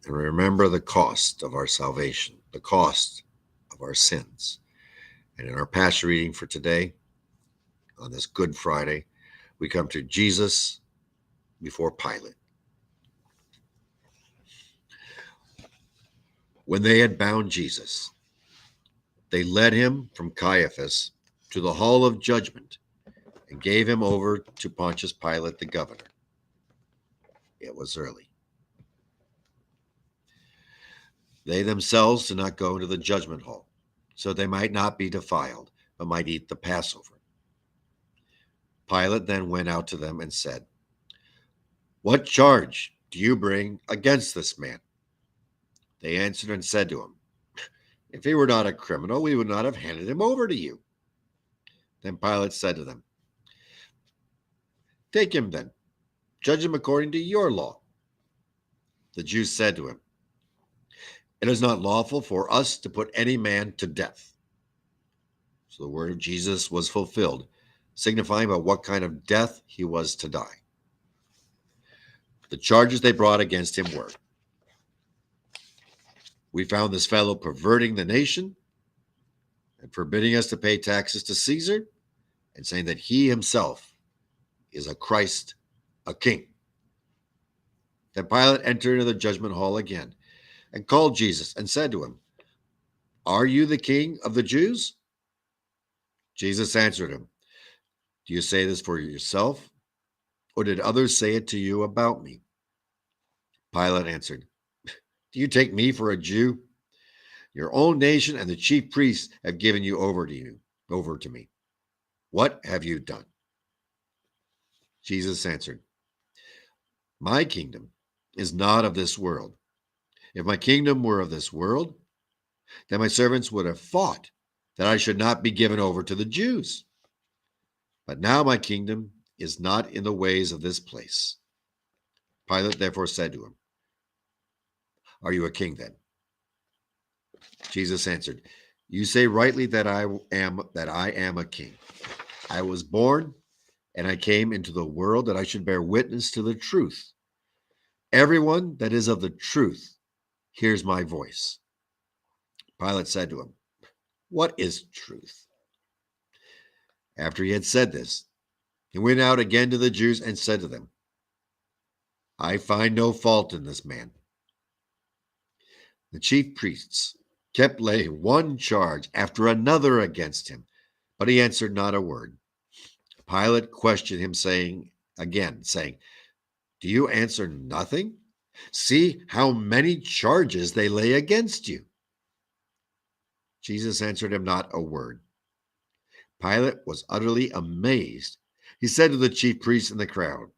and remember the cost of our salvation, the cost of our sins. And in our passage reading for today, on this Good Friday, we come to Jesus before Pilate. When they had bound Jesus, they led him from Caiaphas to the hall of judgment and gave him over to Pontius Pilate, the governor. It was early. They themselves did not go into the judgment hall, so they might not be defiled, but might eat the Passover. Pilate then went out to them and said, "What charge do you bring against this man?" They answered and said to him, "If he were not a criminal, we would not have handed him over to you." Then Pilate said to them, "Take him then, judge him according to your law." The Jews said to him, "It is not lawful for us to put any man to death." So the word of Jesus was fulfilled, signifying about what kind of death he was to die. The charges they brought against him were, "We found this fellow perverting the nation and forbidding us to pay taxes to Caesar, and saying that he himself is a Christ, a king." Then Pilate entered into the judgment hall again and called Jesus and said to him, "Are you the king of the Jews?" Jesus answered him, "Do you say this for yourself, or did others say it to you about me?" Pilate answered, "Do you take me for a Jew? Your own nation and the chief priests have given you over to me. What have you done?" Jesus answered, "My kingdom is not of this world. If my kingdom were of this world, then my servants would have fought that I should not be given over to the Jews. But now my kingdom is not in the ways of this place." Pilate therefore said to him, "Are you a king then?" Jesus answered, "You say rightly that I am a king. I was born and I came into the world that I should bear witness to the truth. Everyone that is of the truth hears my voice." Pilate said to him, "What is truth?" After he had said this, he went out again to the Jews and said to them, "I find no fault in this man." The chief priests kept laying one charge after another against him, but he answered not a word. Pilate questioned him, saying, "Do you answer nothing? See how many charges they lay against you." Jesus answered him not a word. Pilate was utterly amazed. He said to the chief priests and the crowd,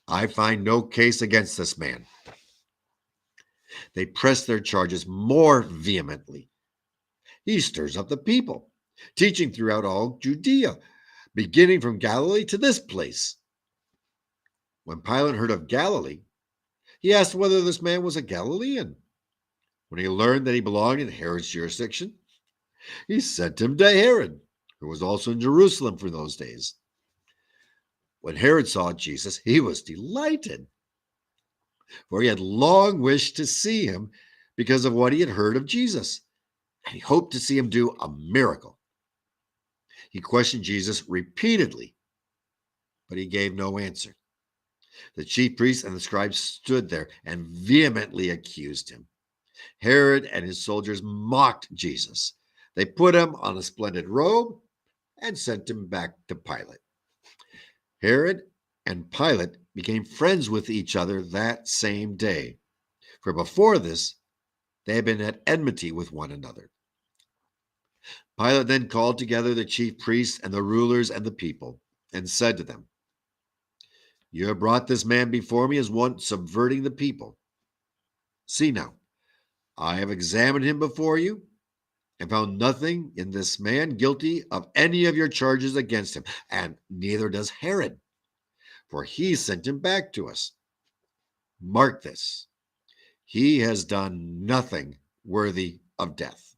"I find no case against this man." They pressed their charges more vehemently. "He stirs up the people, teaching throughout all Judea, beginning from Galilee to this place." When Pilate heard of Galilee, he asked whether this man was a Galilean. When he learned that he belonged in Herod's jurisdiction, he sent him to Herod, who was also in Jerusalem for those days. When Herod saw Jesus, he was delighted, for he had long wished to see him because of what he had heard of Jesus, and he hoped to see him do a miracle. He questioned Jesus repeatedly, but he gave no answer. The chief priests and the scribes stood there and vehemently accused him. Herod and his soldiers mocked Jesus. They put him on a splendid robe and sent him back to Pilate. Herod and Pilate became friends with each other that same day, for before this, they had been at enmity with one another. Pilate then called together the chief priests and the rulers and the people and said to them, "You have brought this man before me as one subverting the people. See now, I have examined him before you and found nothing in this man guilty of any of your charges against him, and neither does Herod, for he sent him back to us. Mark this, he has done nothing worthy of death.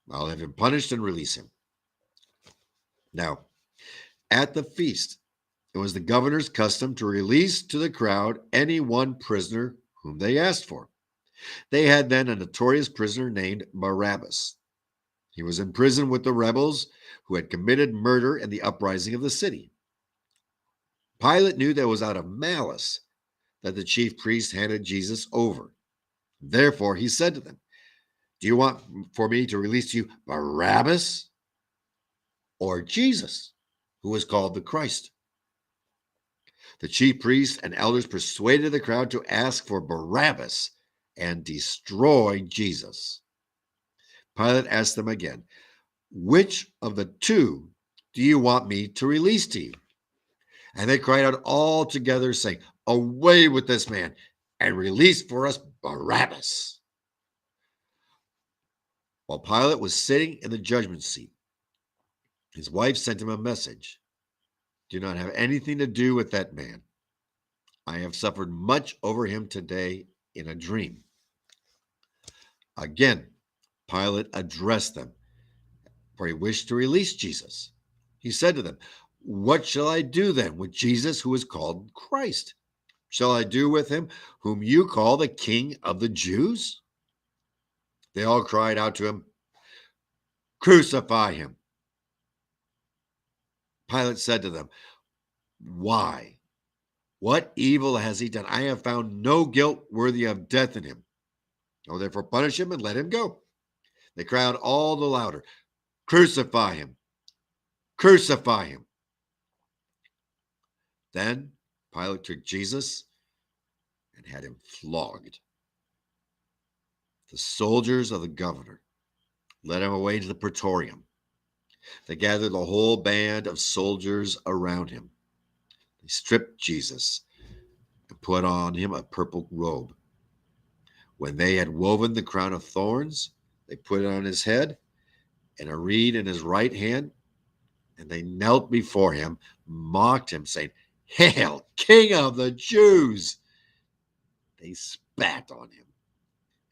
I'll have him punished and release him." Now, at the feast, it was the governor's custom to release to the crowd any one prisoner whom they asked for. They had then a notorious prisoner named Barabbas. He was in prison with the rebels who had committed murder in the uprising of the city. Pilate knew that it was out of malice that the chief priests handed Jesus over. Therefore, he said to them, "Do you want for me to release to you Barabbas or Jesus, who is called the Christ?" The chief priests and elders persuaded the crowd to ask for Barabbas and destroy Jesus. Pilate asked them again, "Which of the two do you want me to release to you?" And they cried out all together, saying, "Away with this man, and release for us Barabbas." While Pilate was sitting in the judgment seat, his wife sent him a message: "Do not have anything to do with that man. I have suffered much over him today in a dream." Again, Pilate addressed them, for he wished to release Jesus. He said to them, "What shall I do then with Jesus who is called Christ? Shall I do with him whom you call the King of the Jews?" They all cried out to him, "Crucify him." Pilate said to them, "Why? What evil has he done? I have found no guilt worthy of death in him. Oh, therefore punish him and let him go." They cried all the louder, "Crucify him! Crucify him!" Then Pilate took Jesus and had him flogged. The soldiers of the governor led him away to the praetorium. They gathered the whole band of soldiers around him. They stripped Jesus and put on him a purple robe. When they had woven the crown of thorns, they put it on his head and a reed in his right hand, and they knelt before him, mocked him, saying, "Hail, King of the Jews!" They spat on him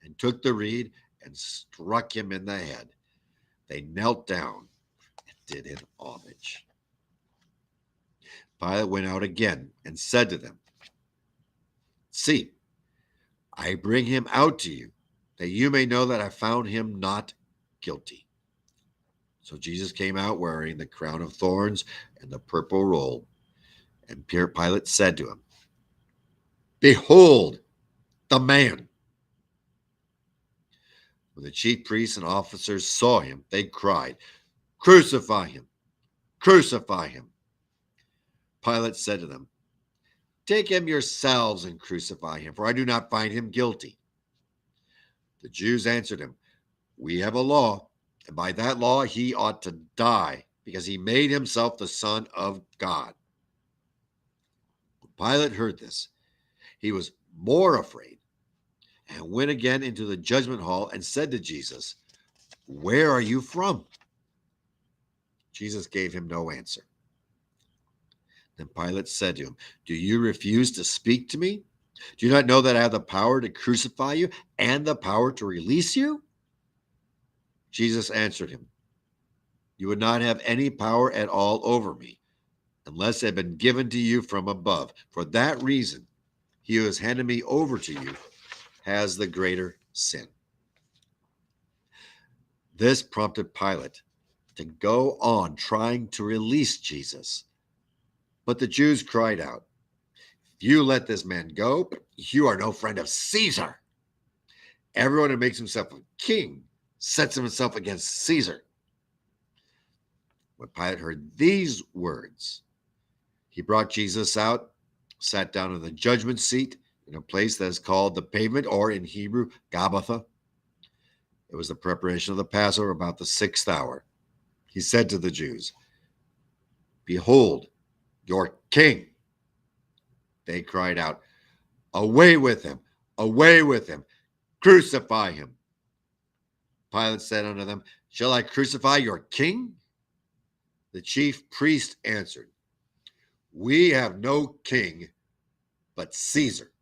and took the reed and struck him in the head. They knelt down and did him homage. Pilate went out again and said to them, "See, I bring him out to you, that you may know that I found him not guilty." So Jesus came out wearing the crown of thorns and the purple robe. And Pilate said to him, "Behold the man." When the chief priests and officers saw him, they cried, "Crucify him! Crucify him!" Pilate said to them, "Take him yourselves and crucify him, for I do not find him guilty." The Jews answered him, "We have a law, and by that law he ought to die, because he made himself the Son of God." When Pilate heard this, he was more afraid and went again into the judgment hall and said to Jesus, "Where are you from?" Jesus gave him no answer. Then Pilate said to him, "Do you refuse to speak to me? Do you not know that I have the power to crucify you and the power to release you?" Jesus answered him, "You would not have any power at all over me, unless it had been given to you from above. For that reason, he who has handed me over to you has the greater sin." This prompted Pilate to go on trying to release Jesus. But the Jews cried out, "If you let this man go, you are no friend of Caesar. Everyone who makes himself a king sets himself against Caesar." When Pilate heard these words, he brought Jesus out, sat down in the judgment seat in a place that is called the Pavement, or in Hebrew, Gabbatha. It was the preparation of the Passover, about the 6th hour. He said to the Jews, "Behold your king." They cried out, "Away with him! Away with him! Crucify him!" Pilate said unto them, "Shall I crucify your king?" The chief priest answered, "We have no king but Caesar."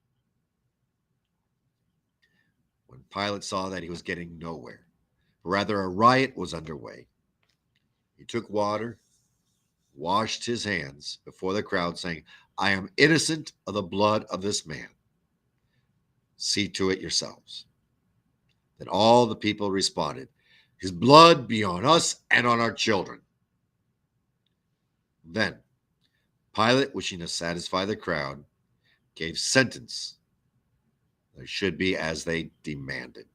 When Pilate saw that he was getting nowhere, rather a riot was underway, he took water, washed his hands before the crowd, saying, "I am innocent of the blood of this man." See to it yourselves." Then all the people responded, "His blood be on us and on our children." Then Pilate, wishing to satisfy the crowd, gave sentence that should be as they demanded.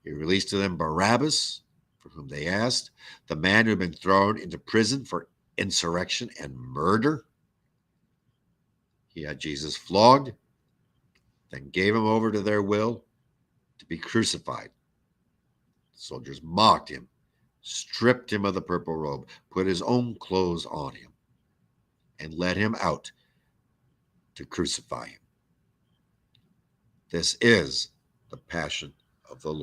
He released to them Barabbas, for whom they asked, the man who had been thrown into prison for insurrection and murder. He had Jesus flogged, then gave him over to their will to be crucified. The soldiers mocked him, stripped him of the purple robe, put his own clothes on him, and led him out to crucify him. This is the passion of the Lord.